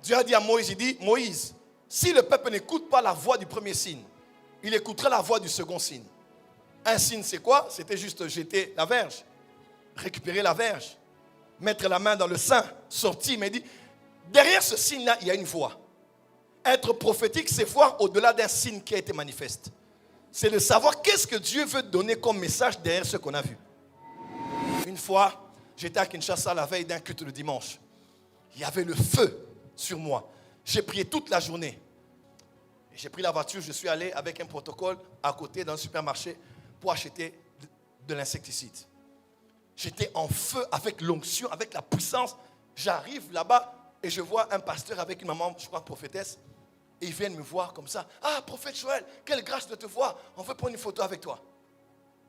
Dieu a dit à Moïse, il dit, Moïse, si le peuple n'écoute pas la voix du premier signe, il écoutera la voix du second signe. Un signe, c'est quoi? C'était juste jeter la verge, récupérer la verge, mettre la main dans le sein, sortir. Mais il dit, derrière ce signe-là, il y a une voix. Être prophétique, c'est voir au-delà d'un signe qui a été manifeste. C'est de savoir qu'est-ce que Dieu veut donner comme message derrière ce qu'on a vu. Une fois, j'étais à Kinshasa la veille d'un culte le dimanche. Il y avait le feu sur moi. J'ai prié toute la journée. J'ai pris la voiture, je suis allé avec un protocole à côté dans le supermarché pour acheter de l'insecticide. J'étais en feu avec l'onction, avec la puissance. J'arrive là-bas et je vois un pasteur avec une maman, je crois prophétesse. Et ils viennent me voir comme ça. Ah, prophète Joël, quelle grâce de te voir. On veut prendre une photo avec toi.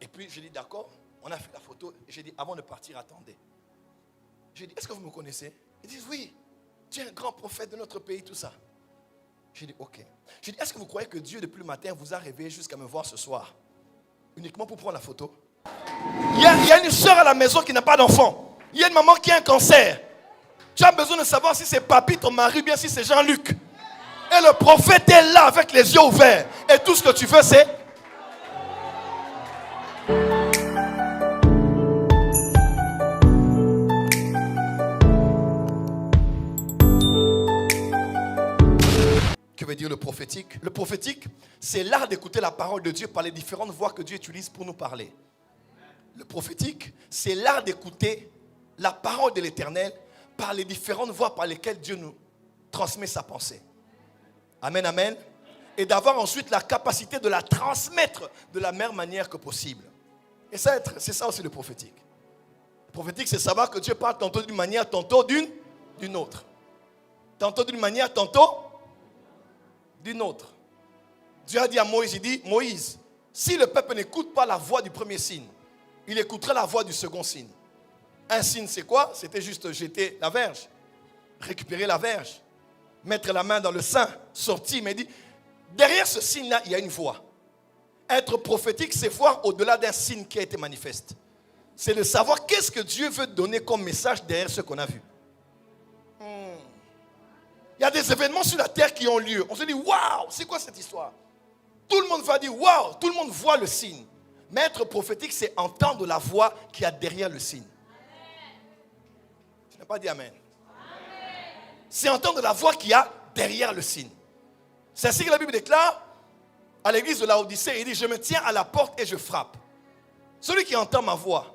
Et puis j'ai dit d'accord. On a fait la photo. Et j'ai dit avant de partir, attendez. J'ai dit, est-ce que vous me connaissez? Ils disent oui. Tu es un grand prophète de notre pays, tout ça. J'ai dit ok. J'ai dit, est-ce que vous croyez que Dieu depuis le matin vous a réveillé jusqu'à me voir ce soir? Uniquement pour prendre la photo? Il y a une soeur à la maison qui n'a pas d'enfant. Il y a une maman qui a un cancer. Tu as besoin de savoir si c'est Papi, ton mari, ou bien si c'est Jean-Luc. Et le prophète est là avec les yeux ouverts. Et tout ce que tu veux, c'est... Que veut dire le prophétique? Le prophétique, c'est l'art d'écouter la parole de Dieu par les différentes voix que Dieu utilise pour nous parler. Le prophétique, c'est l'art d'écouter la parole de l'Éternel par les différentes voies par lesquelles Dieu nous transmet sa pensée. Amen, amen. Et d'avoir ensuite la capacité de la transmettre de la meilleure manière que possible. Et ça, c'est ça aussi le prophétique. Le prophétique, c'est savoir que Dieu parle tantôt d'une manière, tantôt d'une autre. Tantôt d'une manière, tantôt d'une autre. Dieu a dit à Moïse, il dit, Moïse, si le peuple n'écoute pas la voix du premier signe, il écoutera la voix du second signe. Un signe, c'est quoi? C'était juste jeter la verge, récupérer la verge, mettre la main dans le sein, sortir. Mais il dit, derrière ce signe-là, il y a une voix. Être prophétique, c'est voir au-delà d'un signe qui a été manifeste. C'est de savoir qu'est-ce que Dieu veut donner comme message derrière ce qu'on a vu. Il y a des événements sur la terre qui ont lieu. On se dit, waouh, c'est quoi cette histoire? Tout le monde va dire, waouh, tout le monde voit le signe. Mais être prophétique, c'est entendre la voix qu'il y a derrière le signe. Tu n'as pas dit amen. C'est entendre la voix qu'il y a derrière le signe. C'est ainsi que la Bible déclare à l'église de Laodicée, il dit, je me tiens à la porte et je frappe. Celui qui entend ma voix.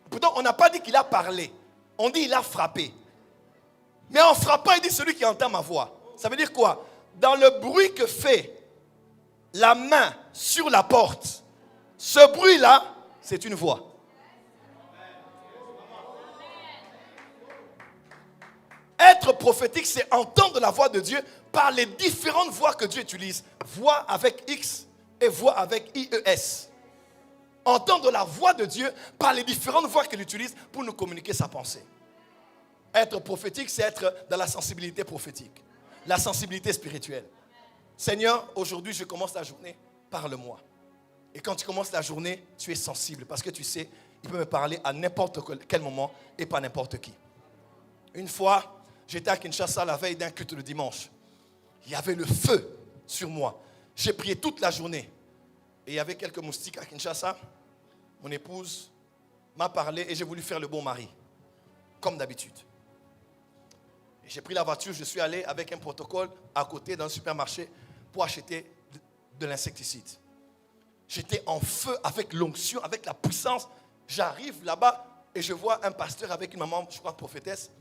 Pourtant, on n'a pas dit qu'il a parlé. On dit il a frappé. Mais en frappant, il dit celui qui entend ma voix. Ça veut dire quoi? Dans le bruit que fait la main sur la porte, ce bruit-là, c'est une voix. Être prophétique, c'est entendre la voix de Dieu par les différentes voix que Dieu utilise. Voix avec X et voix avec IES. Entendre la voix de Dieu par les différentes voix qu'il utilise pour nous communiquer sa pensée. Être prophétique, c'est être dans la sensibilité prophétique. La sensibilité spirituelle. Seigneur, aujourd'hui, je commence la journée, parle-moi. Et quand tu commences la journée, tu es sensible parce que tu sais, il peut me parler à n'importe quel moment et pas n'importe qui. Une fois, j'étais à Kinshasa la veille d'un culte le dimanche. Il y avait le feu sur moi. J'ai prié toute la journée. Et il y avait quelques moustiques à Kinshasa. Mon épouse m'a parlé et j'ai voulu faire le bon mari. Comme d'habitude. Et j'ai pris la voiture, je suis allé avec un protocole à côté dans le supermarché pour acheter de l'insecticide. J'étais en feu avec l'onction, avec la puissance. J'arrive là-bas et je vois un pasteur avec une maman, je crois prophétesse.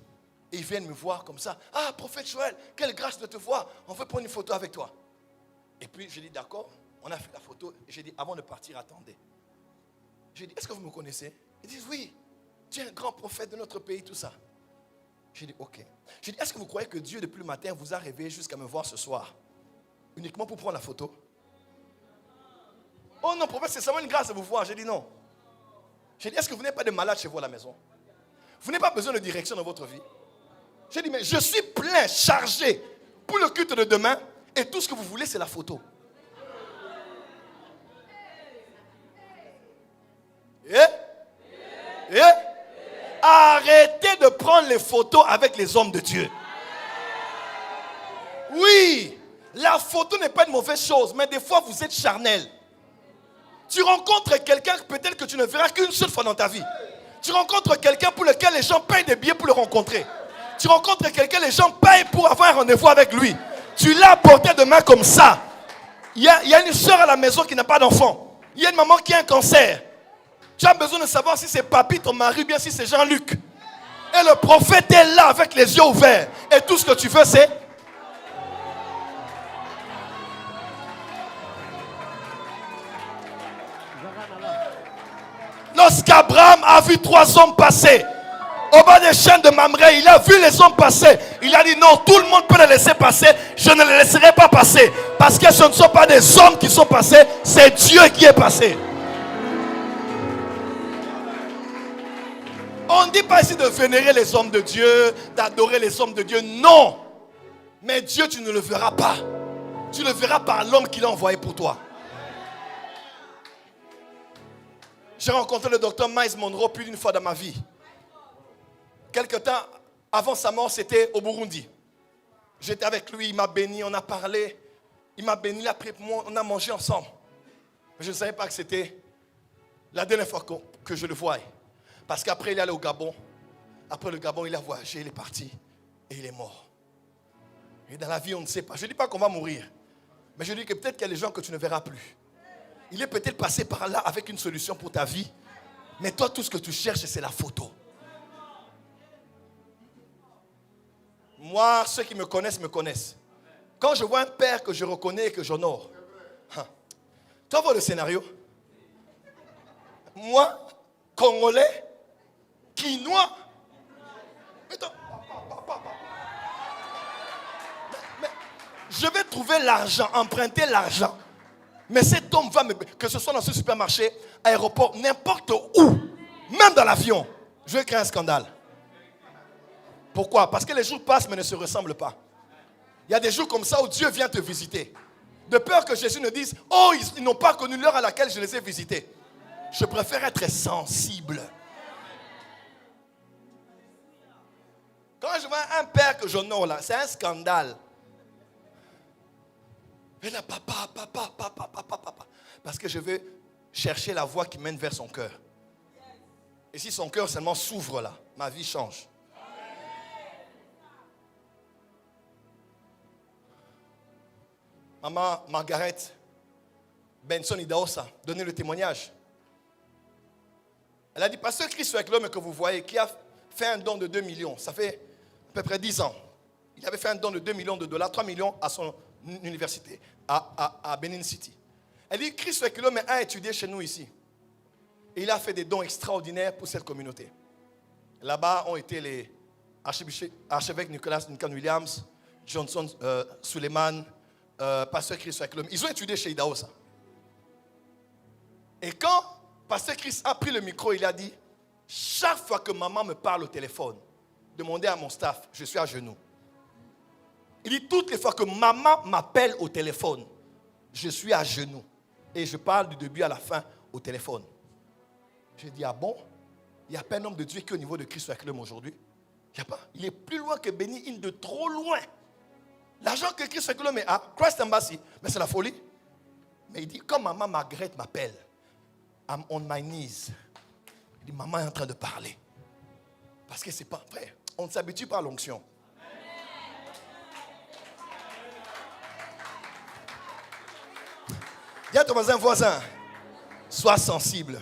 Et ils viennent me voir comme ça. Ah, prophète Joël, quelle grâce de te voir. On veut prendre une photo avec toi. Et puis j'ai dit d'accord. On a fait la photo. Et j'ai dit avant de partir, attendez. J'ai dit, est-ce que vous me connaissez? Ils disent oui. Tu es un grand prophète de notre pays, tout ça. J'ai dit ok. J'ai dit, est-ce que vous croyez que Dieu depuis le matin vous a réveillé jusqu'à me voir ce soir? Uniquement pour prendre la photo? Oh non, prophète, c'est seulement une grâce de vous voir. J'ai dit non. J'ai dit, est-ce que vous n'avez pas de malade chez vous à la maison? Vous n'avez pas besoin de direction dans votre vie? J'ai dit, mais je suis plein, chargé pour le culte de demain et tout ce que vous voulez, c'est la photo. Arrêtez de prendre les photos avec les hommes de Dieu. Oui, la photo n'est pas une mauvaise chose, mais des fois vous êtes charnel. Tu rencontres quelqu'un peut-être que tu ne verras qu'une seule fois dans ta vie. Tu rencontres quelqu'un pour lequel les gens payent des billets pour le rencontrer. Tu rencontres quelqu'un, les gens payent pour avoir un rendez-vous avec lui. Tu l'as porté de main comme ça. Il y a une soeur à la maison qui n'a pas d'enfant. Il y a une maman qui a un cancer. Tu as besoin de savoir si c'est Papi, ton mari, ou bien si c'est Jean-Luc. Et le prophète est là avec les yeux ouverts. Et tout ce que tu veux, c'est... Lorsqu'Abraham a vu 3 hommes passer au bas des chaînes de Mamré, il a vu les hommes passer. Il a dit non, tout le monde peut les laisser passer. Je ne les laisserai pas passer. Parce que ce ne sont pas des hommes qui sont passés, c'est Dieu qui est passé. On ne dit pas ici de vénérer les hommes de Dieu, d'adorer les hommes de Dieu. Non. Mais Dieu, tu ne le verras pas. Tu le verras par l'homme qu'il a envoyé pour toi. J'ai rencontré le docteur Miles Monroe plus d'une fois dans ma vie. Quelque temps avant sa mort, c'était au Burundi. J'étais avec lui, il m'a béni, on a parlé. Il m'a béni, il a pris pour moi, on a mangé ensemble. Mais je ne savais pas que c'était la dernière fois que je le voyais. Parce qu'après, il est allé au Gabon. Après le Gabon, il a voyagé, il est parti. Et il est mort. Et dans la vie, on ne sait pas. Je ne dis pas qu'on va mourir. Mais je dis que peut-être qu'il y a des gens que tu ne verras plus. Il est peut-être passé par là avec une solution pour ta vie. Mais toi, tout ce que tu cherches, c'est la photo. Moi, ceux qui me connaissent. Quand je vois un père que je reconnais et que j'honore. Tu vois le scénario? Moi, Congolais, Quinois. Mais je vais trouver l'argent, emprunter l'argent. Mais cet homme va me... Que ce soit dans ce supermarché, aéroport, n'importe où, même dans l'avion, je vais créer un scandale. Pourquoi? Parce que les jours passent mais ne se ressemblent pas. Il y a des jours comme ça où Dieu vient te visiter. De peur que Jésus ne dise, oh, ils n'ont pas connu l'heure à laquelle je les ai visités. Je préfère être sensible. Quand je vois un père que j'honore là, c'est un scandale. Mais là, papa. Parce que je veux chercher la voie qui mène vers son cœur. Et si son cœur seulement s'ouvre là, ma vie change. Maman Margaret Benson Idaosa donnait le témoignage. Elle a dit, pasteur Christ avec l'homme que vous voyez, qui a fait un don de 2 millions, ça fait à peu près 10 ans. Il avait fait un don de 2 millions de dollars, 3 millions à son université, à Benin City. Elle dit, Christ avec l'homme a étudié chez nous ici. Et il a fait des dons extraordinaires pour cette communauté. Là-bas ont été les archevêques Nicolas Duncan Williams, Johnson Suleiman, pasteur Christ avec l'homme. Ils ont étudié chez Idaosa. Et quand pasteur Christ a pris le micro, il a dit, chaque fois que maman me parle au téléphone, demandez à mon staff, je suis à genoux. Il dit, toutes les fois que maman m'appelle au téléphone, je suis à genoux. Et je parle du début à la fin au téléphone. Je dis, ah bon? Il n'y a pas un homme de Dieu qui est au niveau de Christ avec l'homme aujourd'hui. Il n'y a pas. Il est plus loin que Béni Hinn, de trop loin. L'argent que Christ avec l'homme est à Christ Embassy, mais c'est la folie. Mais il dit, quand maman Margaret m'appelle, I'm on my knees. Il dit, maman est en train de parler. Parce que c'est pas vrai. On ne s'habitue pas à l'onction. Dis à ton voisin, sois sensible.